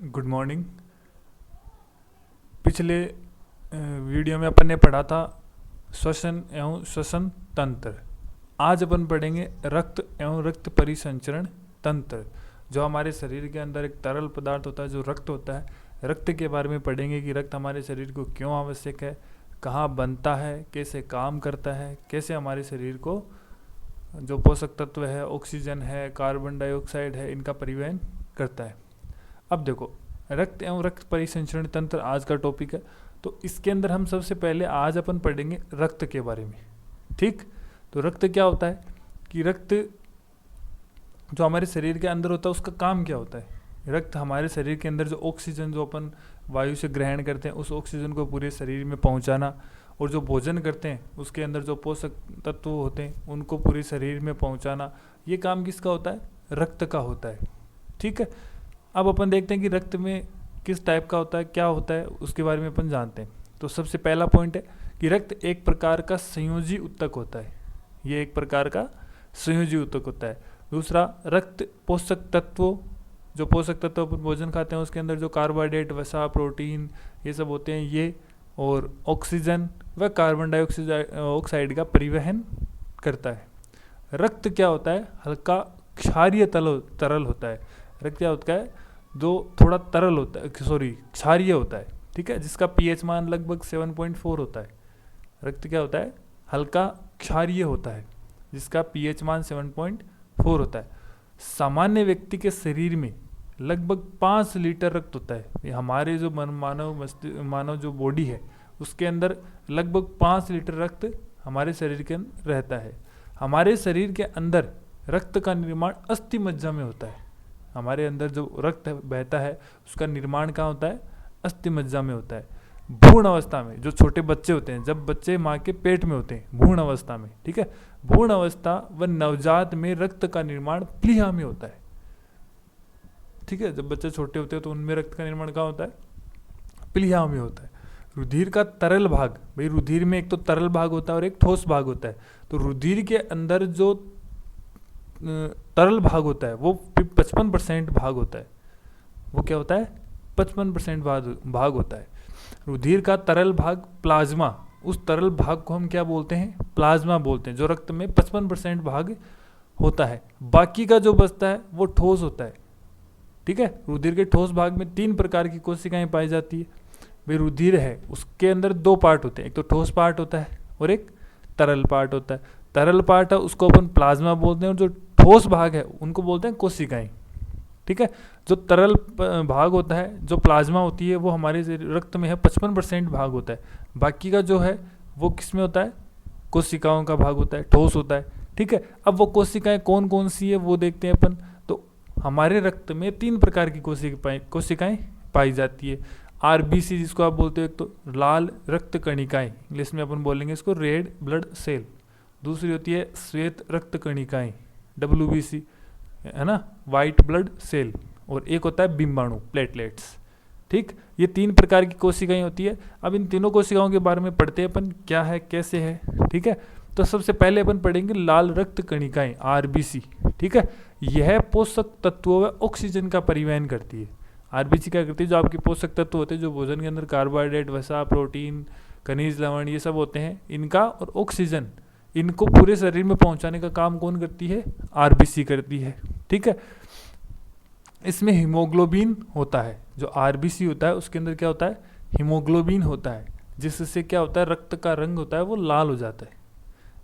Good morning. पिछले video में अपन ने पढ़ा था श्वसन एवं श्वसन तंत्र। आज अपन पढ़ेंगे रक्त एवं रक्त परिसंचरण तंत्र। जो हमारे शरीर के अंदर एक तरल पदार्थ होता है जो रक्त होता है, रक्त के बारे में पढ़ेंगे कि रक्त हमारे शरीर को क्यों आवश्यक है, कहाँ बनता है, कैसे काम करता है, कैसे हमारे शरीर को जो पोषक तत्व है, ऑक्सीजन है, कार्बन डाइऑक्साइड है, इनका परिवहन करता है। अब देखो, रक्त एवं रक्त परिसंचरण तंत्र आज का टॉपिक है। तो इसके अंदर हम सबसे पहले आज अपन पढ़ेंगे रक्त के बारे में। ठीक, तो रक्त क्या होता है कि रक्त जो हमारे शरीर के अंदर होता है उसका काम क्या होता है। रक्त हमारे शरीर के अंदर जो ऑक्सीजन जो अपन वायु से ग्रहण करते हैं उस ऑक्सीजन को पूरे शरीर में पहुंचाना, और जो भोजन करते हैं उसके अंदर जो पोषक तत्व होते हैं उनको पूरे शरीर में पहुंचाना, ये काम किसका होता है? रक्त का होता है। ठीक है, अब अपन देखते हैं कि रक्त में किस टाइप का होता है, क्या होता है, उसके बारे में अपन जानते हैं। तो सबसे पहला पॉइंट है कि रक्त एक प्रकार का संयोजी उत्तक होता है। ये एक प्रकार का संयोजी उत्तक होता है। दूसरा, रक्त पोषक तत्वों, जो पोषक तत्व अपन भोजन खाते हैं उसके अंदर जो कार्बोहाइड्रेट, वसा, प्रोटीन, ये सब होते हैं, ये और ऑक्सीजन व कार्बन डाइऑक्साइड का परिवहन करता है। रक्त क्या होता है? हल्का क्षारीय तरल होता है। रक्त क्या होता है? जो थोड़ा तरल होता है, क्षारीय होता है। ठीक है, जिसका पीएच मान लगभग 7.4 होता है। रक्त क्या होता है? हल्का क्षारीय होता है जिसका पीएच मान 7.4 होता है। सामान्य व्यक्ति के शरीर में लगभग 5 लीटर रक्त होता है। ये हमारे जो मानव जो बॉडी है उसके अंदर लगभग 5 लीटर रक्त हमारे शरीर के अंदर रहता है। हमारे शरीर के अंदर रक्त का निर्माण अस्थि मज्जा में होता है। हमारे अंदर जो रक्त बहता है उसका निर्माण कहाँ होता है? अस्थि मज्जा में होता है। भ्रूण अवस्था में जो छोटे बच्चे होते हैं, जब बच्चे माँ के पेट में होते हैं, भ्रूण अवस्था में, ठीक है, भ्रूण अवस्था व नवजात में रक्त का निर्माण प्लीहा में होता है। ठीक है, जब बच्चे छोटे होते हैं तो उनमें रक्त का निर्माण कहाँ होता है? प्लीहा में होता है। रुधिर का तरल भाग, भाई रुधिर में एक तो तरल भाग होता है और एक ठोस भाग होता है। तो रुधिर के अंदर जो तरल भाग होता है वो 55% भाग होता है। वो क्या होता है? 55% भाग होता है। रुधिर का तरल भाग प्लाज्मा, उस तरल भाग को हम क्या बोलते हैं? प्लाज्मा बोलते हैं, जो रक्त में 55% भाग होता है। बाकी का जो बचता है वो ठोस होता है। ठीक है, रुधिर के ठोस भाग में 3 प्रकार की कोशिकाएं पाई जाती है। भाई रुधिर है उसके अंदर 2 पार्ट होते हैं, एक तो ठोस पार्ट होता है और एक तरल पार्ट होता है। तरल पार्ट है उसको अपन प्लाज्मा बोलते हैं और जो ठोस भाग है उनको बोलते हैं कोशिकाएं। ठीक है, जो तरल भाग होता है, जो प्लाज्मा होती है, वो हमारे रक्त में है 55% भाग होता है। बाकी का जो है वो किस में होता है? कोशिकाओं का भाग होता है, ठोस होता है। ठीक है, अब वो कोशिकाएं कौन कौन सी है वो देखते हैं अपन। तो हमारे रक्त में 3 प्रकार की कोशिकाएं पाई जाती है। आरबीसी जिसको आप बोलते हो, एक तो लाल रक्त कणिकाएं, इंग्लिश में अपन बोलेंगे इसको रेड ब्लड सेल। दूसरी होती है श्वेत रक्त कणिकाएं, WBC, है ना, वाइट ब्लड सेल। और एक होता है बिंबाणु, प्लेटलेट्स। ठीक, ये 3 प्रकार की कोशिकाएं होती है। अब इन तीनों कोशिकाओं के बारे में पढ़ते हैं अपन, क्या है, कैसे है। ठीक है, तो सबसे पहले अपन पढ़ेंगे लाल रक्त कणिकाएं, आरबीसी। ठीक है, यह पोषक तत्वों व ऑक्सीजन का परिवहन करती है। आरबीसी क्या करती है? जो आपके पोषक तत्व होते हैं, जो भोजन के अंदर कार्बोहाइड्रेट, वसा, प्रोटीन, खनिज, लवण, ये सब होते हैं, इनका और ऑक्सीजन, इनको पूरे शरीर में पहुंचाने का काम कौन करती है? आरबीसी करती है। ठीक है, इसमें हीमोग्लोबिन होता है। जो आरबीसी होता है उसके अंदर क्या होता है? हीमोग्लोबिन होता है, जिससे क्या होता है? रक्त का रंग होता है वो लाल हो जाता है।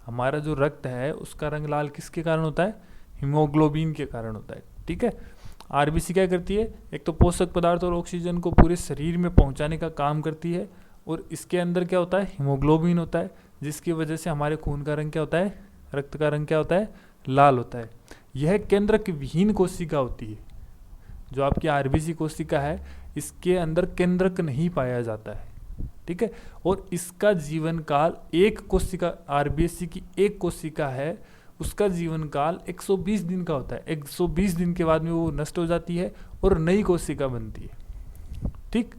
हमारा जो रक्त है उसका रंग लाल किसके कारण होता है? हीमोग्लोबिन के कारण होता है। ठीक है, आरबीसी क्या करती है? एक तो पोषक पदार्थ और ऑक्सीजन को पूरे शरीर में पहुंचाने का काम करती है, और इसके अंदर क्या होता है? हीमोग्लोबिन होता है, जिसकी वजह से हमारे खून का रंग क्या होता है? रक्त का रंग क्या होता है? लाल होता है। यह केंद्रक विहीन कोशिका होती है। जो आपकी आरबीसी कोशिका है इसके अंदर केंद्रक नहीं पाया जाता है। ठीक है, और इसका जीवन काल, एक कोशिका, आरबीसी की एक कोशिका है, उसका जीवन काल 120 दिन का होता है। 120 दिन के बाद में वो नष्ट हो जाती है और नई कोशिका बनती है। ठीक,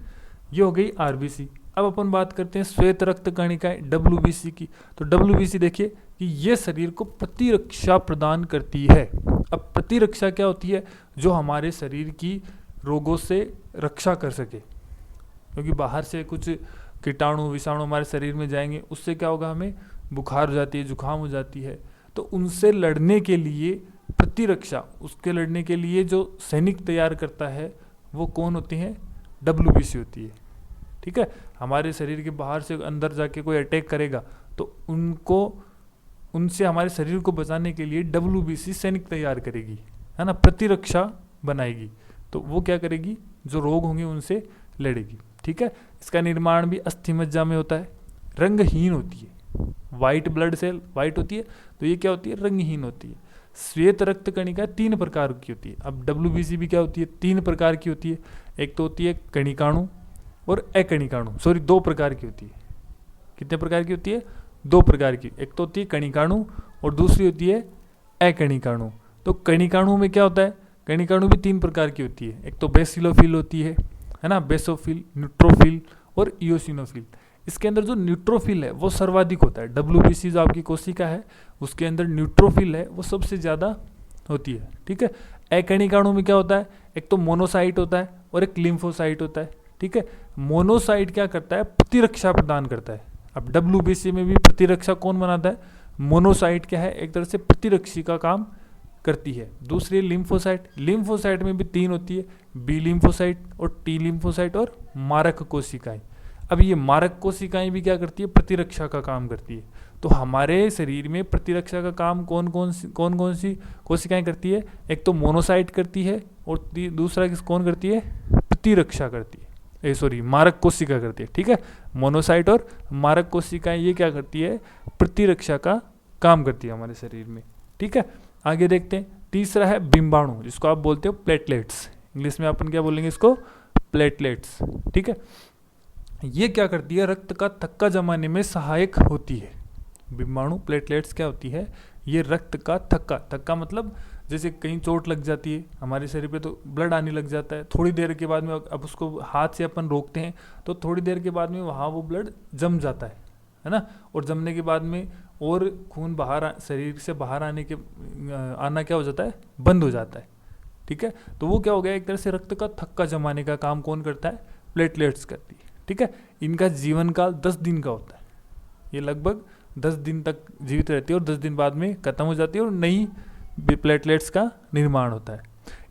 ये हो गई आरबीसी। अब अपन बात करते हैं श्वेत रक्त कणिकाएं, WBC की। तो WBC देखिए कि ये शरीर को प्रतिरक्षा प्रदान करती है। अब प्रतिरक्षा क्या होती है? जो हमारे शरीर की रोगों से रक्षा कर सके, क्योंकि बाहर से कुछ कीटाणु विषाणु हमारे शरीर में जाएंगे, उससे क्या होगा, हमें बुखार हो जाती है, जुकाम हो जाती है। तो उनसे लड़ने के लिए प्रतिरक्षा, उसके लड़ने के लिए जो सैनिक तैयार करता है वो कौन होती है, WBC होती है। ठीक है, हमारे शरीर के बाहर से अंदर जाके कोई अटैक करेगा तो उनसे हमारे शरीर को बचाने के लिए WBC सैनिक तैयार करेगी, है ना, प्रतिरक्षा बनाएगी। तो वो क्या करेगी, जो रोग होंगे उनसे लड़ेगी। ठीक है, इसका निर्माण भी अस्थि मज्जा में होता है, रंगहीन होती है, वाइट ब्लड सेल वाइट होती है, तो ये क्या होती है, रंगहीन होती है। श्वेत रक्त कणिका 3 प्रकार की होती है। अब WBC भी क्या होती है, 3 प्रकार की होती है। एक तो होती है कणिकाणु और अकणिकाणु, 2 प्रकार की होती है। कितने प्रकार की होती है, 2 प्रकार की। एक तो होती है कणिकाणु और दूसरी होती है अकणिकाणु। तो कणिकाणु में क्या होता है, कणिकाणु भी 3 प्रकार की होती है। एक तो बेसिलोफिल होती है ना, बेसोफिल, न्यूट्रोफिल और इयोसिनोफिल। इसके अंदर जो न्यूट्रोफिल है वो सर्वाधिक होता है। WBC जो आपकी कोशिका है उसके अंदर न्यूट्रोफिल है वो सबसे ज़्यादा होती है। ठीक है, अकणिकाणु में क्या होता है, एक तो मोनोसाइट होता है और एक लिम्फोसाइट होता है। ठीक है, मोनोसाइट क्या करता है, प्रतिरक्षा प्रदान करता है। अब WBC में भी प्रतिरक्षा कौन बनाता है, मोनोसाइट क्या है, एक तरह से प्रतिरक्षी का काम करती है। दूसरी लिम्फोसाइट, लिम्फोसाइट में भी 3 होती है, बी लिम्फोसाइट और टी लिम्फोसाइट और मारक कोशिकाएं। अब ये मारक कोशिकाएं भी क्या करती है, प्रतिरक्षा का काम करती है। तो हमारे शरीर में प्रतिरक्षा का काम कौन कौन सी कोशिकाएं करती है, एक तो मोनोसाइट करती है और दूसरा कौन करती है, प्रतिरक्षा करती है, मारक कोशिका करती है। ठीक है, मोनोसाइट और मारक कोशिकाएं ये क्या करती है, प्रतिरक्षा का काम करती है हमारे शरीर में। ठीक है, आगे देखते हैं। तीसरा है बिंबाणु, जिसको आप बोलते हो प्लेटलेट्स, इंग्लिश में अपन क्या बोलेंगे इसको, प्लेटलेट्स। ठीक है, ये क्या करती है, रक्त का थक्का जमाने में सहायक होती है। बिंबाणु प्लेटलेट्स क्या होती है, ये रक्त का थक्का मतलब जैसे कहीं चोट लग जाती है हमारे शरीर पे तो ब्लड आने लग जाता है, थोड़ी देर के बाद में, अब उसको हाथ से अपन रोकते हैं तो थोड़ी देर के बाद में वहाँ वो ब्लड जम जाता है ना, और जमने के बाद में और खून बाहर शरीर से बाहर आना क्या हो जाता है, बंद हो जाता है। ठीक है, तो वो क्या हो गया, एक तरह से रक्त का थक्का जमाने का काम कौन करता है, प्लेटलेट्स करती है। ठीक है, इनका जीवन काल 10 दिन का होता है, ये लगभग 10 दिन तक जीवित रहती है और 10 दिन बाद में खत्म हो जाती है और नई प्लेटलेट्स का निर्माण होता है।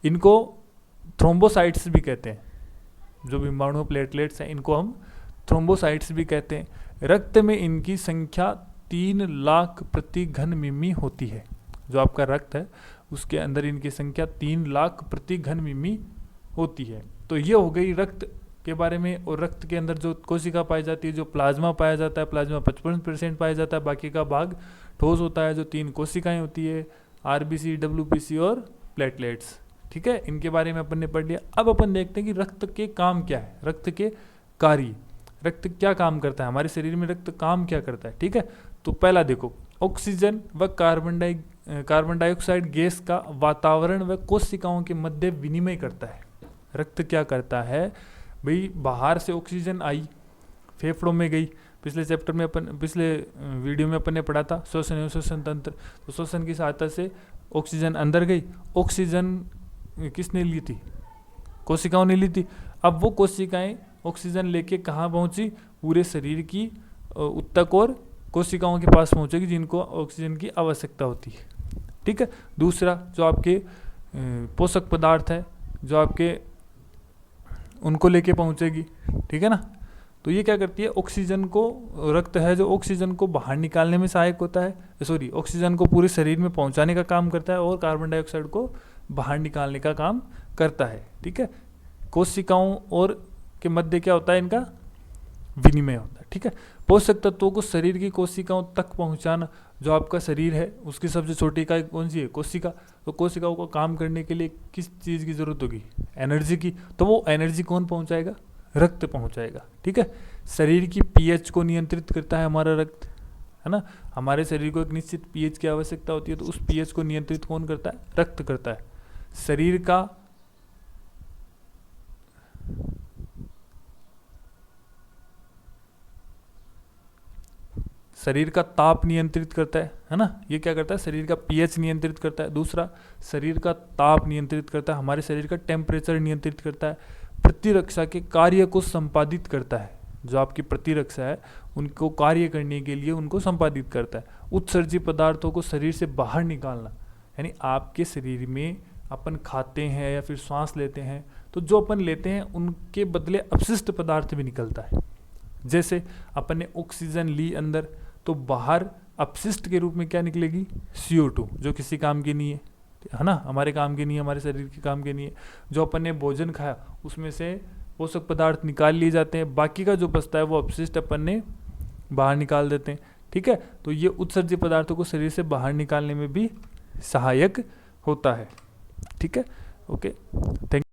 इनको थ्रोम्बोसाइट्स भी कहते हैं, जो बिंबाणु प्लेटलेट्स हैं इनको हम थ्रोम्बोसाइट्स भी कहते हैं। रक्त में इनकी संख्या 3 लाख प्रति घन मिमी होती है। जो आपका रक्त है उसके अंदर इनकी संख्या 3 लाख प्रति घन मिमी होती है। तो ये हो गई रक्त के बारे में। और रक्त के अंदर जो कोशिका पाई जाती है, जो प्लाज्मा पाया जाता है, प्लाज्मा 55% पाया जाता है, बाकी का भाग ठोस होता है, जो 3 कोशिकाएं होती है, RBC, WBC और प्लेटलेट्स। ठीक है, इनके बारे में अपन ने पढ़ लिया। अब अपन देखते हैं कि रक्त के काम क्या है, रक्त के कार्य, रक्त क्या काम करता है, हमारे शरीर में रक्त काम क्या करता है। ठीक है, तो पहला देखो, ऑक्सीजन व कार्बन डाइऑक्साइड गैस का वातावरण व कोशिकाओं के मध्य विनिमय करता है। रक्त क्या करता है भाई, बाहर से ऑक्सीजन आई, फेफड़ों में गई, पिछले वीडियो में अपन ने पढ़ा था श्वसन एवं श्वसन तंत्र, तो श्वसन की सहायता से ऑक्सीजन अंदर गई। ऑक्सीजन किसने ली थी, कोशिकाओं ने ली थी। अब वो कोशिकाएं ऑक्सीजन लेके कहाँ पहुंची, पूरे शरीर की ऊतक और कोशिकाओं के पास पहुंचेगी जिनको ऑक्सीजन की आवश्यकता होती है। ठीक है, दूसरा जो आपके पोषक पदार्थ है जो आपके उनको लेके पहुंचेगी। ठीक है ना, तो ये क्या करती है, ऑक्सीजन को, रक्त है जो ऑक्सीजन को बाहर निकालने में सहायक होता है, ऑक्सीजन को पूरे शरीर में पहुंचाने का काम करता है और कार्बन डाइऑक्साइड को बाहर निकालने का काम करता है। ठीक है, कोशिकाओं और के मध्य क्या होता है, इनका विनिमय होता है। ठीक है, पोषक तत्वों को शरीर की कोशिकाओं तक पहुंचाना, जो आपका शरीर है उसकी सबसे छोटी इकाई कौन सी है, कोशिका। तो कोशिकाओं को काम करने के लिए किस चीज़ की जरूरत होगी, एनर्जी की। तो वो एनर्जी कौन पहुंचाएगा, रक्त पहुंचाएगा। ठीक है, शरीर की पीएच को नियंत्रित करता है हमारा रक्त, है ना। हमारे शरीर को एक निश्चित पीएच की आवश्यकता होती है, तो उस पीएच को नियंत्रित कौन करता है, रक्त करता है। शरीर का ताप नियंत्रित करता है ना, ये क्या करता है, शरीर का पीएच नियंत्रित करता है। दूसरा, शरीर का ताप नियंत्रित करता है, हमारे शरीर का टेम्परेचर नियंत्रित करता है। प्रतिरक्षा के कार्य को संपादित करता है। जो आपकी प्रतिरक्षा है उनको कार्य करने के लिए उनको संपादित करता है। उत्सर्जित पदार्थों को शरीर से बाहर निकालना, यानी आपके शरीर में अपन खाते हैं या फिर श्वास लेते हैं तो जो अपन लेते हैं उनके बदले अपशिष्ट पदार्थ भी निकलता है। जैसे अपन ने ऑक्सीजन ली अंदर तो बाहर अपशिष्ट के रूप में क्या निकलेगी, CO2, जो किसी काम की नहीं है ना, हमारे काम की नहीं है, हमारे शरीर के काम की नहीं है। जो अपन ने भोजन खाया उसमें से पोषक पदार्थ निकाल लिए जाते हैं, बाकी का जो बचता है वो अपशिष्ट अपन ने बाहर निकाल देते हैं। ठीक है, तो ये उत्सर्जित पदार्थों को शरीर से बाहर निकालने में भी सहायक होता है। ठीक है, ओके, थैंक